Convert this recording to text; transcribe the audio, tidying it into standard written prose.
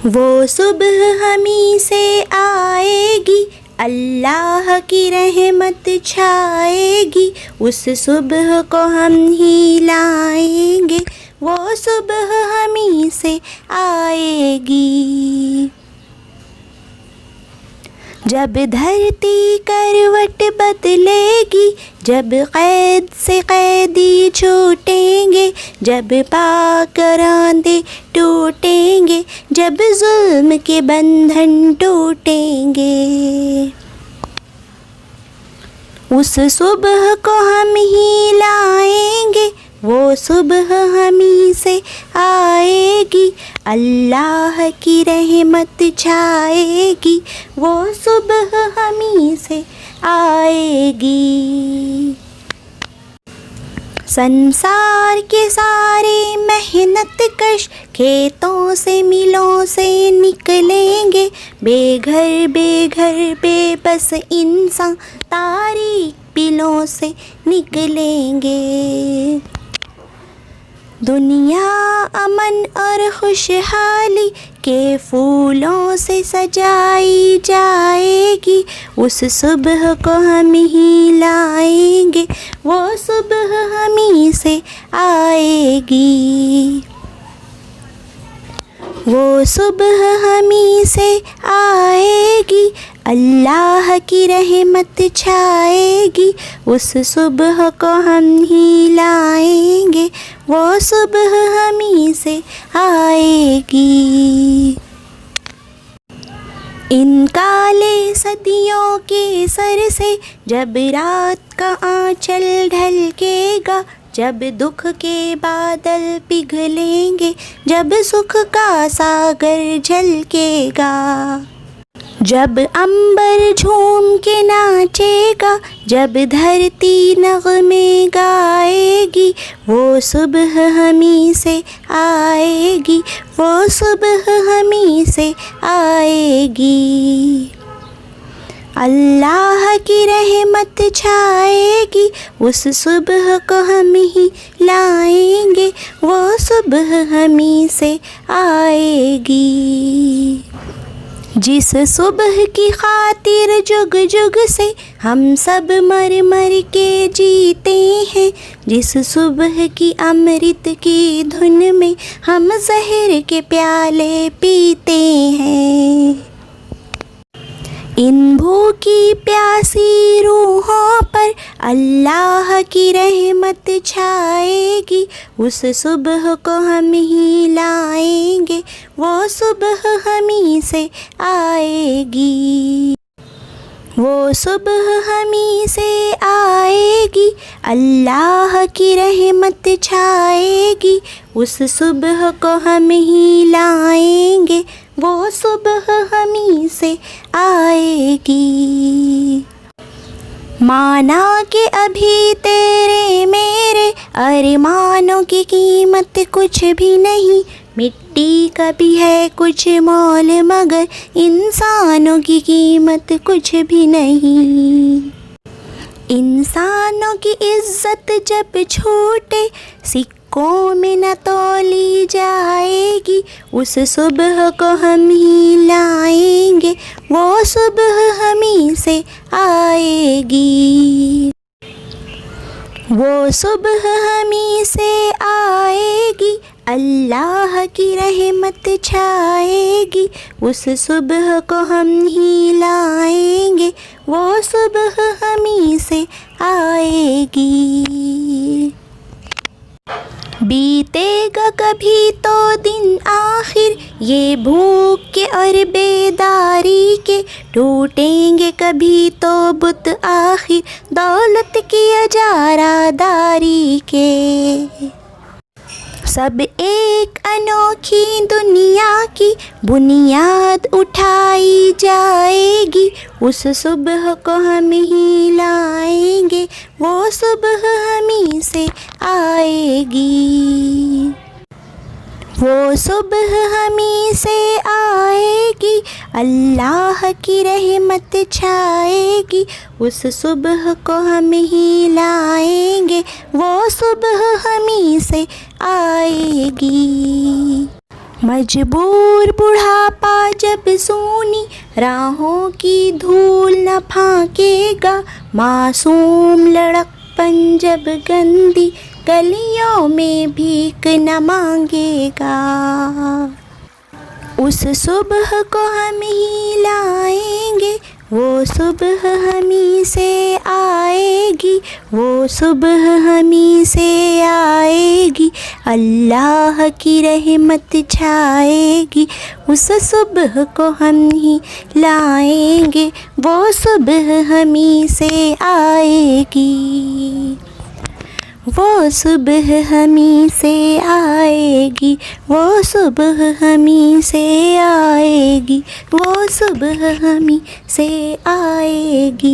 वो सुबह हमी से आएगी, अल्लाह की रहमत छाएगी, उस सुबह को हम ही लाएंगे, वो सुबह हमी से आएगी। जब धरती करवट बदलेगी, जब कैद से कैदी छूटेंगे, जब पाकरांदे टूटेंगे, जब जुल्म के बंधन टूटेंगे, उस सुबह को हम ही लाएंगे, वो सुबह हमी से आएगी, अल्लाह की रहमत छाएगी, वो सुबह हमी से आएगी। संसार के सारे मेहनत कश खेतों से मिलों से निकलेंगे, बेघर बेघर बेबस इंसान तारीक बिलों से निकलेंगे। दुनिया अमन और खुशहाली के फूलों से सजाई जाएगी, उस सुबह को हम ही लाएंगे, वो सुबह हमी से आएगी, वो सुबह हमी से आएगी, अल्लाह की रहमत छाएगी, उस सुबह को हम ही लाएंगे, वो सुबह हमी से आएगी। इन काले सदियों के सर से जब रात का आंचल ढलकेगा, जब दुख के बादल पिघलेंगे, जब सुख का सागर झलकेगा, जब अंबर झूम के नाचेगा, जब धरती नग़्मे गाएगी, वो सुबह हमी से आएगी, वो सुबह हमी से आएगी। अल्लाह की रहमत छाएगी, उस सुबह को हम ही लाएंगे, वो सुबह हमी से आएगी। जिस सुबह की खातिर जुग जुग से हम सब मर मर के जीते हैं, जिस सुबह की अमृत की धुन में हम ज़हर के प्याले पीते हैं, इन भूखी प्यासी रूहों पर अल्लाह की रहमत छाएगी, उस सुबह को हम ही लाएंगे, वो सुबह हमी से आएगी, वो सुबह हमी से आएगी, अल्लाह की रहमत छाएगी, उस सुबह को हम ही लाएंगे, वो सुबह हमी से आएगी। माना कि अभी तेरे मेरे अरमानों की कीमत कुछ भी नहीं, मिट्टी का भी है कुछ मोल मगर इंसानों की कीमत कुछ भी नहीं। इंसानों की इज्जत जब छूटे सिक्कों में न तोली जाएगी, उस सुबह को हम ही लाएंगे, वो सुबह हमी से आएगी, वो सुबह हमी से आएगी, अल्लाह की रहमत छाएगी, उस सुबह को हम ही लाएंगे, वो सुबह हमी से आएगी। बीतेगा कभी तो दिन आखिर ये भूख के और बेदारी के, टूटेंगे कभी तो बुत आखिर दौलत की अजारादारी के। सब एक अनोखी दुनिया की बुनियाद उठाई जाएगी, उस सुबह को हम ही लाएंगे, वो सुबह हमी से आएगी, वो सुबह हमी से आएगी, अल्लाह की रहमत छाएगी, उस सुबह को हम ही लाएंगे, वो सुबह हमी से आएगी। मजबूर बुढ़ापा जब सूनी राहों की धूल न फाकेगा, मासूम लड़कपन जब गंदी गलियों में भीख न मांगेगा, उस सुबह को हम ही लाएंगे, वो सुबह हमी से आएगी, वो सुबह हमी से आएगी, अल्लाह की रहमत छाएगी, उस सुबह को हम ही लाएंगे, वो सुबह हमी से आएगी, वो सुबह हमी से आएगी, वो सुबह हमी से आएगी, वो सुबह हमी से आएगी।